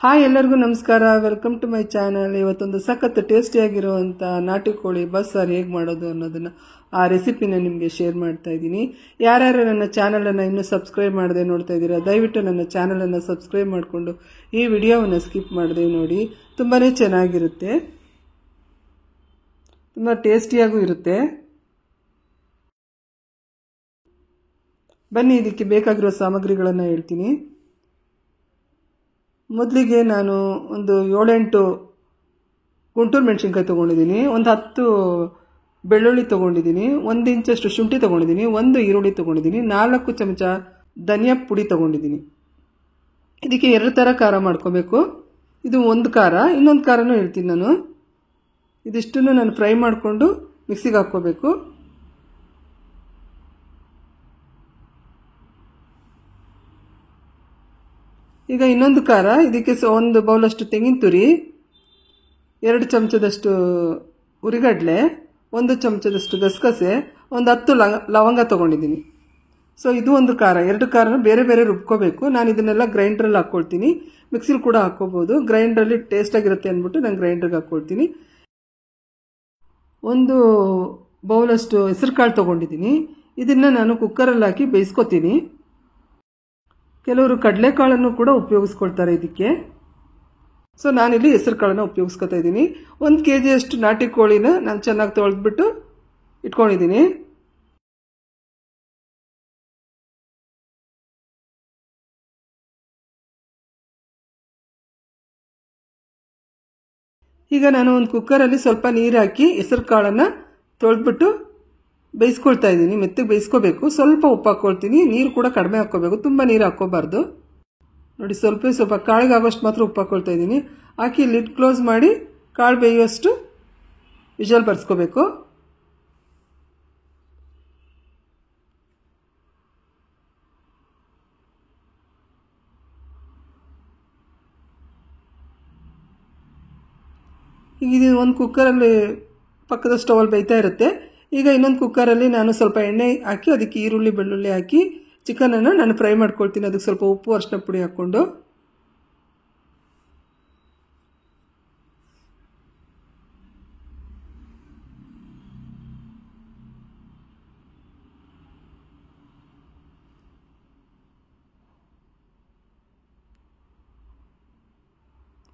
Hi ಎಲ್ಲರಿಗೂ ನಮಸ್ಕಾರ. Welcome to my channel. ಇವತ್ತೊಂದು ಸಖತ್ ಟೇಸ್ಟಿಯಾಗಿರುವಂಥ ನಾಟಿ ಕೋಳಿ ಬಸ್ಸಾರು ಹೇಗೆ ಮಾಡೋದು ಅನ್ನೋದನ್ನು ಆ ರೆಸಿಪಿನ ನಿಮಗೆ ಶೇರ್ ಮಾಡ್ತಾ ಇದ್ದೀನಿ. ಯಾರ್ಯಾರು ನನ್ನ ಚಾನಲನ್ನು ಇನ್ನೂ ಸಬ್ಸ್ಕ್ರೈಬ್ ಮಾಡದೆ ನೋಡ್ತಾ ಇದ್ದೀರಾ, ದಯವಿಟ್ಟು ನನ್ನ ಚಾನಲನ್ನು ಸಬ್ಸ್ಕ್ರೈಬ್ ಮಾಡಿಕೊಂಡು ಈ ವಿಡಿಯೋವನ್ನು ಸ್ಕಿಪ್ ಮಾಡದೆ ನೋಡಿ. ತುಂಬಾ ಚೆನ್ನಾಗಿರುತ್ತೆ, ತುಂಬ ಟೇಸ್ಟಿಯಾಗೂ ಇರುತ್ತೆ. ಬನ್ನಿ ಇದಕ್ಕೆ ಬೇಕಾಗಿರೋ ಸಾಮಗ್ರಿಗಳನ್ನು ಹೇಳ್ತೀನಿ. ಮೊದಲಿಗೆ ನಾನು ಒಂದು 7-8 ಗುಂಟೂರು ಮೆಣಸಿನ್ಕಾಯಿ ತೊಗೊಂಡಿದ್ದೀನಿ, ಒಂದು 10 ಬೆಳ್ಳುಳ್ಳಿ ತೊಗೊಂಡಿದ್ದೀನಿ, 1 ಇಂಚಷ್ಟು ಶುಂಠಿ ತೊಗೊಂಡಿದ್ದೀನಿ, 1 ಈರುಳ್ಳಿ ತೊಗೊಂಡಿದ್ದೀನಿ, 4 ಚಮಚ ಧನಿಯಾ ಪುಡಿ ತೊಗೊಂಡಿದ್ದೀನಿ. ಇದಕ್ಕೆ 2 ಥರ ಖಾರ ಮಾಡ್ಕೋಬೇಕು. ಇದು ಒಂದು ಖಾರ, ಇನ್ನೊಂದು ಖಾರನೂ ಹೇಳ್ತೀನಿ ನಾನು. ಇದಿಷ್ಟನ್ನು ನಾನು ಫ್ರೈ ಮಾಡಿಕೊಂಡು ಮಿಕ್ಸಿಗೆ ಹಾಕ್ಕೋಬೇಕು. ಈಗ ಇನ್ನೊಂದು ಖಾರ, ಇದಕ್ಕೆ 1 ಬೌಲಷ್ಟು ತೆಂಗಿನ ತುರಿ, 2 ಚಮಚದಷ್ಟು ಉರಿಗಡಲೆ, 1 ಚಮಚದಷ್ಟು ಗಸಗಸೆ, ಒಂದು 10 ಲವಂಗ ತೊಗೊಂಡಿದ್ದೀನಿ. ಸೊ ಇದು ಒಂದು ಖಾರ. 2 ಖಾರನ ಬೇರೆ ಬೇರೆ ರುಬ್ಕೋಬೇಕು. ನಾನು ಇದನ್ನೆಲ್ಲ ಗ್ರೈಂಡ್ರಲ್ಲಿ ಹಾಕ್ಕೊಳ್ತೀನಿ, ಮಿಕ್ಸಿಲಿ ಕೂಡ ಹಾಕ್ಕೋಬೋದು. ಗ್ರೈಂಡ್ರಲ್ಲಿ ಟೇಸ್ಟಾಗಿರುತ್ತೆ ಅಂದ್ಬಿಟ್ಟು ನಾನು ಗ್ರೈಂಡ್ರಿಗೆ ಹಾಕ್ಕೊಳ್ತೀನಿ. 1 ಬೌಲಷ್ಟು ಹೆಸರು ಕಾಳು ತೊಗೊಂಡಿದ್ದೀನಿ. ಇದನ್ನು ನಾನು ಕುಕ್ಕರಲ್ಲಿ ಹಾಕಿ ಬೇಯಿಸ್ಕೊತೀನಿ. ಕೆಲವರು ಕಡಲೆಕಾಳನ್ನು ಕೂಡ ಉಪಯೋಗಿಸ್ಕೊಳ್ತಾರೆ ಇದಕ್ಕೆ. ಸೊ ನಾನಿಲ್ಲಿ ಹೆಸರು ಕಾಳನ್ನು ಉಪಯೋಗಿಸ್ಕೊತಾ ಇದ್ದೀನಿ. 1 kg ಅಷ್ಟು ನಾಟಿ ಕೋಳಿನ ನಾನು ಚೆನ್ನಾಗಿ ತೊಳೆದ್ಬಿಟ್ಟು ಇಟ್ಕೊಂಡಿದ್ದೀನಿ. ಈಗ ನಾನು ಒಂದು ಕುಕ್ಕರಲ್ಲಿ ಸ್ವಲ್ಪ ನೀರು ಹಾಕಿ ಹೆಸರು ಕಾಳನ್ನು ತೊಳೆದ್ಬಿಟ್ಟು ಬೇಯಿಸ್ಕೊಳ್ತಾ ಇದ್ದೀನಿ. ಮೆತ್ತಗೆ ಬೇಯಿಸ್ಕೋಬೇಕು. ಸ್ವಲ್ಪ ಉಪ್ಪು ಹಾಕ್ಕೊಳ್ತೀನಿ. ನೀರು ಕೂಡ ಕಡಿಮೆ ಹಾಕ್ಕೋಬೇಕು, ತುಂಬ ನೀರು ಹಾಕ್ಕೋಬಾರ್ದು. ನೋಡಿ, ಸ್ವಲ್ಪ ಕಾಳಿಗೆ ಆಗೋಷ್ಟು ಮಾತ್ರ ಉಪ್ಪು ಹಾಕ್ಕೊಳ್ತಾ ಇದ್ದೀನಿ. ಹಾಕಿ ಲಿಡ್ ಕ್ಲೋಸ್ ಮಾಡಿ ಕಾಳು ಬೇಯುವಷ್ಟು ವಿಷಲ್ ಬರ್ಸ್ಕೋಬೇಕು. ಈಗ ಇದು ಒಂದು ಕುಕ್ಕರಲ್ಲಿ ಪಕ್ಕದ ಸ್ಟವಲ್ಲಿ ಬೇಯ್ತಾ ಇರುತ್ತೆ. ಈಗ ಇನ್ನೊಂದು ಕುಕ್ಕರಲ್ಲಿ ನಾನು ಸ್ವಲ್ಪ ಎಣ್ಣೆ ಹಾಕಿ ಅದಕ್ಕೆ ಈರುಳ್ಳಿ ಬೆಳ್ಳುಳ್ಳಿ ಹಾಕಿ ಚಿಕನನ್ನು ನಾನು ಫ್ರೈ ಮಾಡ್ಕೊಳ್ತೀನಿ. ಅದಕ್ಕೆ ಸ್ವಲ್ಪ ಉಪ್ಪು ಅರಿಶಿನ ಪುಡಿ ಹಾಕ್ಕೊಂಡು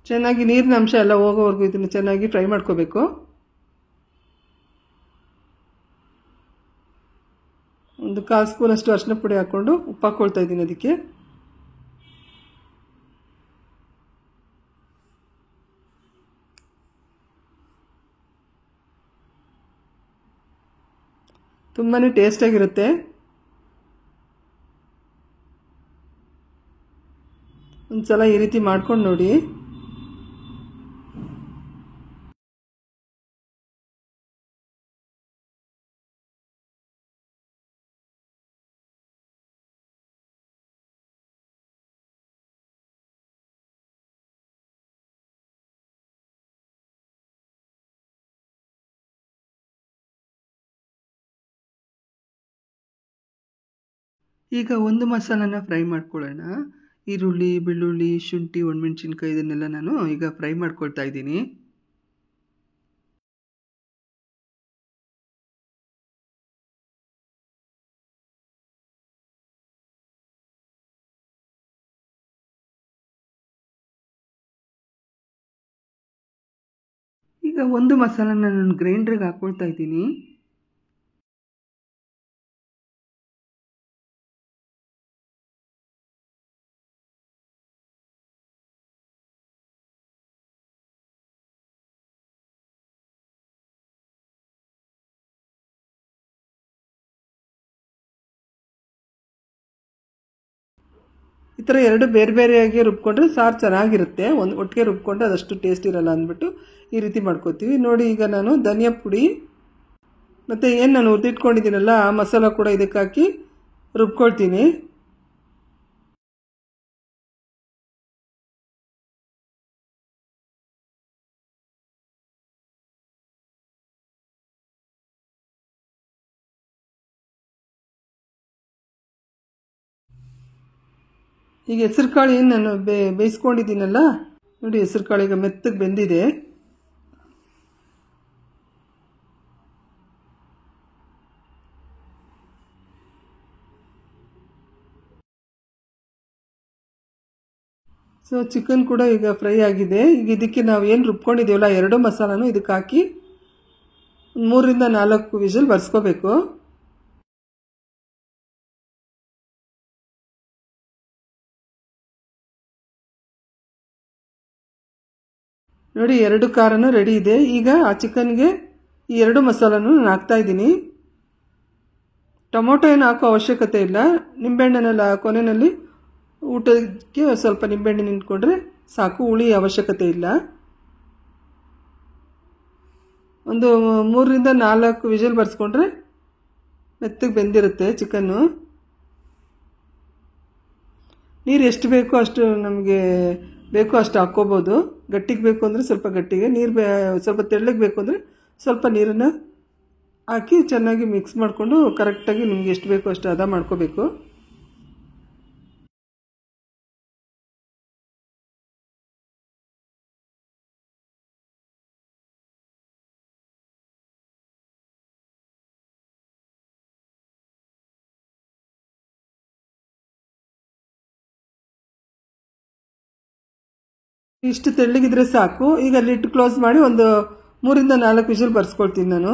ಚೆನ್ನಾಗಿ ನೀರಿನ ಅಂಶ ಎಲ್ಲ ಹೋಗೋವರೆಗೂ ಇದನ್ನು ಚೆನ್ನಾಗಿ ಫ್ರೈ ಮಾಡ್ಕೋಬೇಕು. ಒಂದು 1/4 ಸ್ಪೂನಷ್ಟು ಅರಿಶಿನ ಪುಡಿ ಹಾಕ್ಕೊಂಡು ಉಪ್ಪು ಹಾಕ್ಕೊಳ್ತಾ ಇದ್ದೀನಿ. ಅದಕ್ಕೆ ತುಂಬಾ ಟೇಸ್ಟಾಗಿರುತ್ತೆ. ಒಂದು ಸಲ ಈ ರೀತಿ ಮಾಡ್ಕೊಂಡು ನೋಡಿ. ಈಗ ಒಂದು ಮಸಾಲನ ಫ್ರೈ ಮಾಡ್ಕೊಳ್ಳೋಣ. ಈರುಳ್ಳಿ, ಬೆಳ್ಳುಳ್ಳಿ, ಶುಂಠಿ, ಒಣಮೆಣಸಿನ್ಕಾಯಿ ಇದನ್ನೆಲ್ಲ ನಾನು ಈಗ ಫ್ರೈ ಮಾಡ್ಕೊಳ್ತಾ ಇದ್ದೀನಿ. ಈಗ ಒಂದು ಮಸಾಲನ ನಾನು ಗ್ರೈಂಡ್ರಿಗೆ ಹಾಕ್ಕೊಳ್ತಾ ಇದ್ದೀನಿ. ಈ ಥರ 2 ಬೇರೆ ಬೇರೆಯಾಗಿ ರುಬ್ಕೊಂಡ್ರೆ ಸಾರು ಚೆನ್ನಾಗಿರುತ್ತೆ. ಒಟ್ಟಿಗೆ ರುಬ್ಕೊಂಡ್ರೆ ಅದಷ್ಟು ಟೇಸ್ಟ್ ಇರಲ್ಲ ಅಂದ್ಬಿಟ್ಟು ಈ ರೀತಿ ಮಾಡ್ಕೋತೀವಿ. ನೋಡಿ, ಈಗ ನಾನು ಧನಿಯಾ ಪುಡಿ ಮತ್ತು ಏನು ನಾನು ಹುರಿದಿಟ್ಕೊಂಡಿದ್ದೀನಲ್ಲ ಆ ಮಸಾಲ ಕೂಡ ಇದಕ್ಕೆ ಹಾಕಿ ರುಬ್ಕೊಳ್ತೀನಿ. ಈಗ ಹೆಸರು ಕಾಳು ಏನು ನಾನು ಬೇಯಿಸ್ಕೊಂಡಿದ್ದೀನಲ್ಲ ನೋಡಿ ಹೆಸರು ಕಾಳು ಈಗ ಮೆತ್ತಗೆ ಬೆಂದಿದೆ. ಸೊ ಚಿಕನ್ ಕೂಡ ಈಗ ಫ್ರೈ ಆಗಿದೆ. ಈಗ ಇದಕ್ಕೆ ನಾವು ಏನು ರುಬ್ಕೊಂಡಿದ್ದೀವಲ್ಲ ಎರಡು ಮಸಾಲಾನು ಇದಕ್ಕೆ ಹಾಕಿ 3ರಿಂದ 4 ವಿಷಲ್ ಬರ್ಸ್ಕೋಬೇಕು. ನೋಡಿ 2 ಖಾರನೂ ರೆಡಿ ಇದೆ. ಈಗ ಆ ಚಿಕನ್ಗೆ ಈ 2 ಮಸಾಲಾನು ನಾನು ಹಾಕ್ತಾ ಇದ್ದೀನಿ. ಟೊಮೊಟೊ ಏನು ಹಾಕೋ ಅವಶ್ಯಕತೆ ಇಲ್ಲ. ನಿಂಬೆಹಣ್ಣನ್ನೆಲ್ಲ ಕೊನೆಯಲ್ಲಿ ಊಟಕ್ಕೆ ಸ್ವಲ್ಪ ನಿಂಬೆಹಣ್ಣು ನಿಂತ್ಕೊಂಡ್ರೆ ಸಾಕು, ಹುಳಿ ಅವಶ್ಯಕತೆ ಇಲ್ಲ. ಒಂದು 3ರಿಂದ 4 ವಿಷಲ್ ಬರ್ಸ್ಕೊಂಡ್ರೆ ಮೆತ್ತಗೆ ಬೆಂದಿರುತ್ತೆ ಚಿಕನ್ನು. ನೀರು ಎಷ್ಟು ಬೇಕೋ ಅಷ್ಟು ನಮಗೆ ಬೇಕೋ ಅಷ್ಟು ಹಾಕ್ಕೋಬೋದು. ಗಟ್ಟಿಗೆ ಬೇಕು ಅಂದರೆ ಸ್ವಲ್ಪ ಗಟ್ಟಿಗೆ, ನೀರು ಸ್ವಲ್ಪ ತೆಳ್ಳಗೆ ಬೇಕು ಅಂದರೆ ಸ್ವಲ್ಪ ನೀರನ್ನು ಹಾಕಿ ಚೆನ್ನಾಗಿ ಮಿಕ್ಸ್ ಮಾಡಿಕೊಂಡು ಕರೆಕ್ಟಾಗಿ ನಿಮಗೆ ಎಷ್ಟು ಬೇಕೋ ಅಷ್ಟು ಹದ ಮಾಡ್ಕೋಬೇಕು. ಇಷ್ಟು ತೆಳ್ಳಗಿದ್ರೆ ಸಾಕು. ಈಗ ಲಿಡ್ ಕ್ಲೋಸ್ ಮಾಡಿ ಒಂದು 3ರಿಂದ 4 ವಿಷಲ್ ಬರ್ಸ್ಕೊಳ್ತೀನಿ ನಾನು.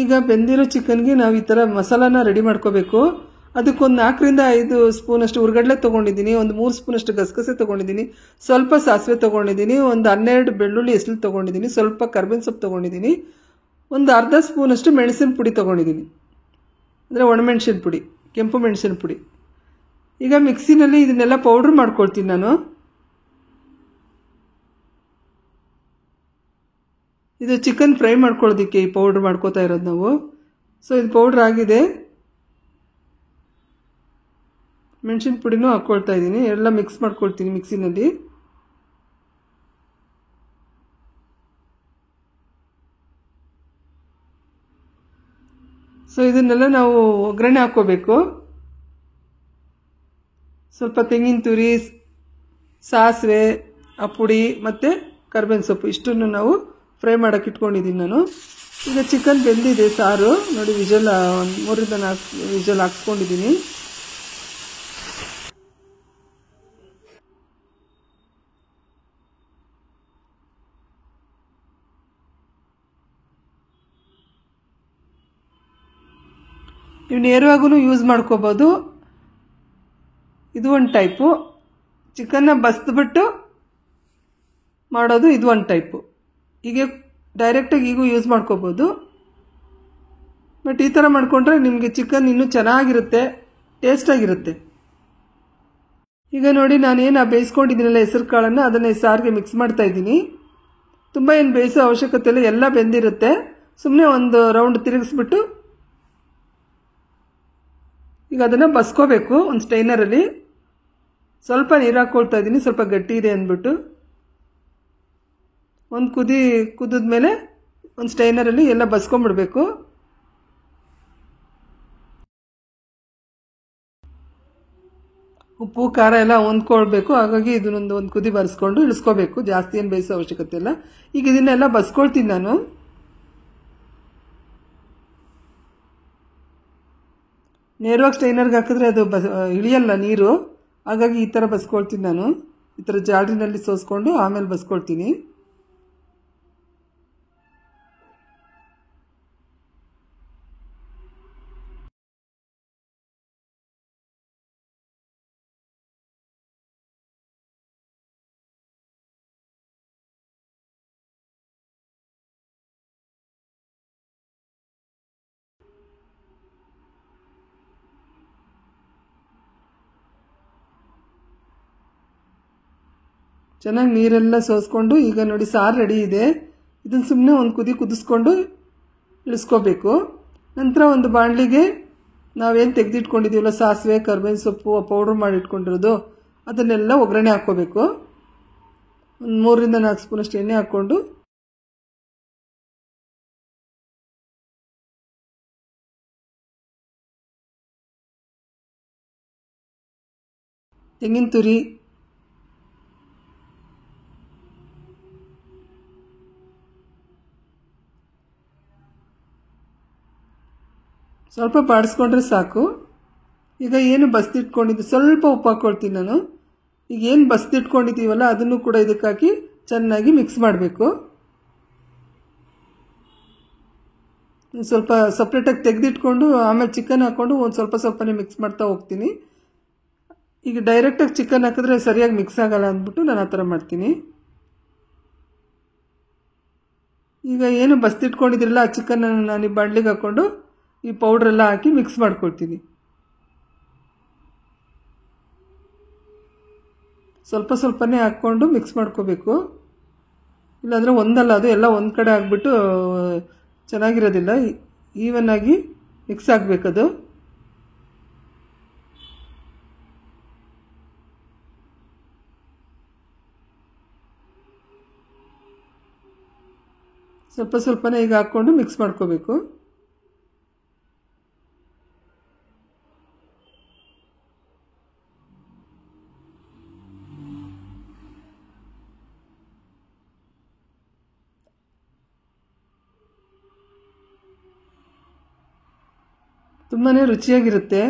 ಈಗ ಬೆಂದಿರೋ ಚಿಕನ್ಗೆ ನಾವು ಈ ಥರ ಮಸಾಲಾನ ರೆಡಿ ಮಾಡ್ಕೋಬೇಕು. ಅದಕ್ಕೊಂದು 4ರಿಂದ 5 ಸ್ಪೂನಷ್ಟು ಹುರ್ಗಡ್ಲೆ ತೊಗೊಂಡಿದ್ದೀನಿ, ಒಂದು 3 ಸ್ಪೂನಷ್ಟು ಗಸಗಸೆ ತೊಗೊಂಡಿದ್ದೀನಿ, ಸ್ವಲ್ಪ ಸಾಸಿವೆ ತೊಗೊಂಡಿದ್ದೀನಿ, ಒಂದು 12 ಬೆಳ್ಳುಳ್ಳಿ ಎಸಳು ತೊಗೊಂಡಿದ್ದೀನಿ, ಸ್ವಲ್ಪ ಕರ್ಬೇವಿನ ಸೊಪ್ಪು ತೊಗೊಂಡಿದ್ದೀನಿ, ಒಂದು ಅರ್ಧ ಸ್ಪೂನಷ್ಟು ಮೆಣಸಿನ ಪುಡಿ ತೊಗೊಂಡಿದ್ದೀನಿ, ಅಂದರೆ ಒಣಮೆಣಸಿನ ಪುಡಿ, ಕೆಂಪು ಮೆಣಸಿನ ಪುಡಿ. ಈಗ ಮಿಕ್ಸಿನಲ್ಲಿ ಇದನ್ನೆಲ್ಲ ಪೌಡ್ರ್ ಮಾಡ್ಕೊಳ್ತೀನಿ ನಾನು. ಇದು ಚಿಕನ್ ಫ್ರೈ ಮಾಡ್ಕೊಳ್ಳೋದಕ್ಕೆ ಈ ಪೌಡ್ರ್ ಮಾಡ್ಕೋತಾ ಇರೋದು ನಾವು. ಸೊ ಇದು ಪೌಡ್ರ್ ಆಗಿದೆ. ಮೆಣಸಿನ ಪುಡಿನೂ ಹಾಕ್ಕೊಳ್ತಾ ಇದ್ದೀನಿ, ಎಲ್ಲ ಮಿಕ್ಸ್ ಮಾಡ್ಕೊಳ್ತೀನಿ ಮಿಕ್ಸಿನಲ್ಲಿ. ಸೊ ಇದನ್ನೆಲ್ಲ ನಾವು ಒಗ್ಗರಣೆ ಹಾಕ್ಕೋಬೇಕು. ಸ್ವಲ್ಪ ತೆಂಗಿನ ತುರಿ, ಸಾಸಿವೆ, ಆ ಪುಡಿ ಮತ್ತು ಕರ್ಬೇವಿನ ಸೊಪ್ಪು ಇಷ್ಟನ್ನು ನಾವು ಫ್ರೈ ಮಾಡೋಕೆ ಇಟ್ಕೊಂಡಿದ್ದೀನಿ ನಾನು. ಈಗ ಚಿಕನ್ ಬೆಂದಿದೆ ಸಾರು ನೋಡಿ, ವಿಷಲ್ ಒಂದು 3ರಿಂದ 4 ವಿಷಲ್ ಹಾಕ್ಸ್ಕೊಂಡಿದ್ದೀನಿ. ನೀವು ನೇರವಾಗೂ ಯೂಸ್ ಮಾಡ್ಕೋಬೋದು. ಇದು ಒಂದು ಟೈಪು. ಚಿಕನ್ನ ಬಸ್ದುಬಿಟ್ಟು ಮಾಡೋದು ಇದು ಒಂದು ಟೈಪು. ಹೀಗೆ ಡೈರೆಕ್ಟಾಗಿ ಈಗೂ ಯೂಸ್ ಮಾಡ್ಕೋಬೋದು. ಬಟ್ ಈ ಥರ ಮಾಡಿಕೊಂಡ್ರೆ ನಿಮಗೆ ಚಿಕನ್ ಇನ್ನೂ ಚೆನ್ನಾಗಿರುತ್ತೆ, ಟೇಸ್ಟಾಗಿರುತ್ತೆ. ಈಗ ನೋಡಿ ನಾನೇನು ಬೇಯಿಸ್ಕೊಂಡಿದ್ದೀನಲ್ಲ ಹೆಸರು ಕಾಳನ್ನು, ಅದನ್ನು ಸಾರಿಗೆ ಮಿಕ್ಸ್ ಮಾಡ್ತಾ ಇದ್ದೀನಿ. ತುಂಬ ಏನು ಬೇಯಿಸೋ ಅವಶ್ಯಕತೆ ಇಲ್ಲ, ಎಲ್ಲ ಬೆಂದಿರುತ್ತೆ. ಸುಮ್ಮನೆ ಒಂದು ರೌಂಡ್ ತಿರುಗಿಸ್ಬಿಟ್ಟು ಈಗ ಅದನ್ನು ಬಸ್ಕೋಬೇಕು. ಒಂದು ಸ್ಟೈನರಲ್ಲಿ ಸ್ವಲ್ಪ ನೀರು ಹಾಕ್ಕೊಳ್ತಾ ಇದ್ದೀನಿ, ಸ್ವಲ್ಪ ಗಟ್ಟಿ ಇದೆ ಅಂದ್ಬಿಟ್ಟು. ಒಂದು ಕುದಿದ್ಮೇಲೆ ಒಂದು ಸ್ಟೈನರಲ್ಲಿ ಎಲ್ಲ ಬಸ್ಕೊಂಡ್ಬಿಡ್ಬೇಕು. ಉಪ್ಪು ಖಾರ ಎಲ್ಲ ಹೊಂದ್ಕೊಳ್ಬೇಕು. ಹಾಗಾಗಿ ಇದನ್ನೊಂದು ಕುದಿ ಬರೆಸ್ಕೊಂಡು ಇಳಿಸ್ಕೋಬೇಕು. ಜಾಸ್ತಿ ಏನು ಬೇಯಿಸೋ ಅವಶ್ಯಕತೆ ಇಲ್ಲ. ಈಗ ಇದನ್ನೆಲ್ಲ ಬಸ್ಕೊಳ್ತೀನಿ ನಾನು. ನೇರವಾಗಿ ಸ್ಟೈನರ್ಗೆ ಹಾಕಿದ್ರೆ ಅದು ಇಳಿಯಲ್ಲ ನೀರು. ಹಾಗಾಗಿ ಈ ಥರ ಬಸ್ಕೊಳ್ತೀನಿ ನಾನು. ಈ ಥರ ಜಾಡಿನಲ್ಲಿ ಸೋಸ್ಕೊಂಡು ಆಮೇಲೆ ಬಸ್ಕೊಳ್ತೀನಿ. ಚೆನ್ನಾಗಿ ನೀರೆಲ್ಲ ಸೋಸ್ಕೊಂಡು ಈಗ ನೋಡಿ ಸಾರು ರೆಡಿ ಇದೆ. ಇದನ್ನು ಸುಮ್ಮನೆ ಒಂದು ಕುದಿಸ್ಕೊಂಡು ಇಳಿಸ್ಕೋಬೇಕು. ನಂತರ ಒಂದು ಬಾಣಲಿಗೆ ನಾವೇನು ತೆಗೆದಿಟ್ಕೊಂಡಿದ್ದೀವಲ್ಲ ಸಾಸಿವೆ, ಕರ್ಬೇವಿನ ಸೊಪ್ಪು, ಪೌಡ್ರ್ ಮಾಡಿ ಇಟ್ಕೊಂಡಿರೋದು ಅದನ್ನೆಲ್ಲ ಒಗ್ಗರಣೆ ಹಾಕ್ಕೋಬೇಕು. ಒಂದು 3 ರಿಂದ 4 ಸ್ಪೂನಷ್ಟು ಎಣ್ಣೆ ಹಾಕ್ಕೊಂಡು ತೆಂಗಿನ ತುರಿ, ಸ್ವಲ್ಪ ಬಾಡಿಸ್ಕೊಂಡ್ರೆ ಸಾಕು. ಈಗ ಏನು ಬಸ್ದಿಟ್ಕೊಂಡಿದ್ದು ಸ್ವಲ್ಪ ಉಪ್ಪು ಹಾಕ್ಕೊಳ್ತೀನಿ ನಾನು. ಈಗ ಏನು ಬಸ್ದಿಟ್ಕೊಂಡಿದ್ದೀವಲ್ಲ ಅದನ್ನು ಕೂಡ ಇದಕ್ಕೆ ಹಾಕಿ ಚೆನ್ನಾಗಿ ಮಿಕ್ಸ್ ಮಾಡಬೇಕು. ಸ್ವಲ್ಪ ಸಪ್ರೇಟಾಗಿ ತೆಗೆದಿಟ್ಕೊಂಡು ಆಮೇಲೆ ಚಿಕನ್ ಹಾಕ್ಕೊಂಡು ಒಂದು ಸ್ವಲ್ಪನೇ ಮಿಕ್ಸ್ ಮಾಡ್ತಾ ಹೋಗ್ತೀನಿ. ಈಗ ಡೈರೆಕ್ಟಾಗಿ ಚಿಕನ್ ಹಾಕಿದ್ರೆ ಸರಿಯಾಗಿ ಮಿಕ್ಸ್ ಆಗಲ್ಲ ಅಂದ್ಬಿಟ್ಟು ನಾನು ಆ ಥರ ಮಾಡ್ತೀನಿ. ಈಗ ಏನು ಬಸ್ದಿಟ್ಕೊಂಡಿದ್ರಲ್ಲ ಆ ಚಿಕನನ್ನು ನಾನು ಈ ಬಾಣಲಿಗೆ ಹಾಕ್ಕೊಂಡು ಈ ಪೌಡ್ರೆಲ್ಲ ಹಾಕಿ ಮಿಕ್ಸ್ ಮಾಡ್ಕೊಳ್ತೀನಿ. ಸ್ವಲ್ಪನೇ ಹಾಕ್ಕೊಂಡು ಮಿಕ್ಸ್ ಮಾಡ್ಕೋಬೇಕು. ಇಲ್ಲಾಂದರೆ ಒಂದಲ್ಲ ಅದು ಎಲ್ಲ ಒಂದು ಕಡೆ ಆಗಿಬಿಟ್ಟು ಚೆನ್ನಾಗಿರೋದಿಲ್ಲ. ಈವನ್ನಾಗಿ ಮಿಕ್ಸ್ ಆಗಬೇಕದು. ಸ್ವಲ್ಪನೇ ಈಗ ಹಾಕ್ಕೊಂಡು ಮಿಕ್ಸ್ ಮಾಡ್ಕೋಬೇಕು. ತುಂಬಾ ರುಚಿಯಾಗಿರುತ್ತೆ.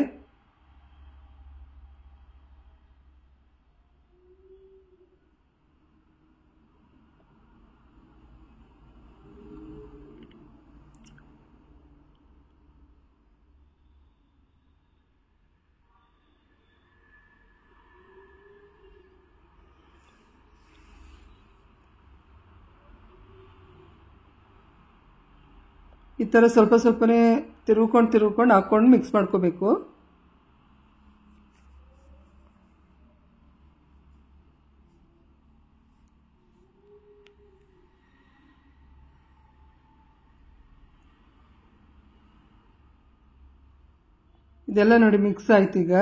ಈ ಥರ ಸ್ವಲ್ಪನೇ ತಿರುಗ್ಕೊಂಡು ಹಾಕ್ಕೊಂಡು ಮಿಕ್ಸ್ ಮಾಡ್ಕೋಬೇಕು. ಇದೆಲ್ಲ ನೋಡಿ ಮಿಕ್ಸ್ ಆಯ್ತು. ಈಗ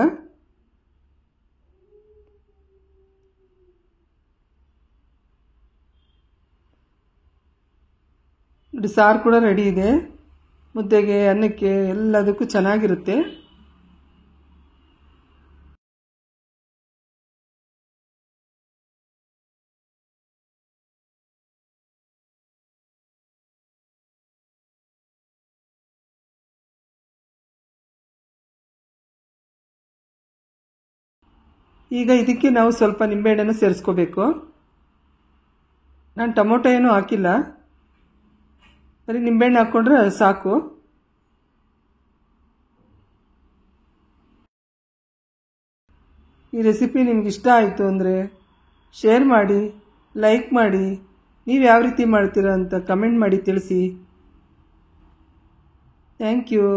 ನೋಡಿ ಸಾರು ಕೂಡ ರೆಡಿ ಇದೆ. ಮುದ್ದೆಗೆ, ಅನ್ನಕ್ಕೆ ಎಲ್ಲದಕ್ಕೂ ಚೆನ್ನಾಗಿರುತ್ತೆ. ಈಗ ಇದಕ್ಕೆ ನಾವು ಸ್ವಲ್ಪ ನಿಂಬೆಹಣ್ಣನ್ನು ಸೇರಿಸ್ಕೋಬೇಕು. ನಾನು ಟೊಮೊಟೊ ಏನೂ ಹಾಕಿಲ್ಲ, ಬರೀ ನಿಂಬೆಹಣ್ಣು ಹಾಕ್ಕೊಂಡ್ರೆ ಸಾಕು. ಈ ರೆಸಿಪಿ ನಿಮ್ಗೆ ಇಷ್ಟ ಆಯಿತು ಅಂದರೆ ಶೇರ್ ಮಾಡಿ, ಲೈಕ್ ಮಾಡಿ, ನೀವು ಯಾವ ರೀತಿ ಮಾಡ್ತೀರಾ ಅಂತ ಕಮೆಂಟ್ ಮಾಡಿ ತಿಳಿಸಿ. Thank you.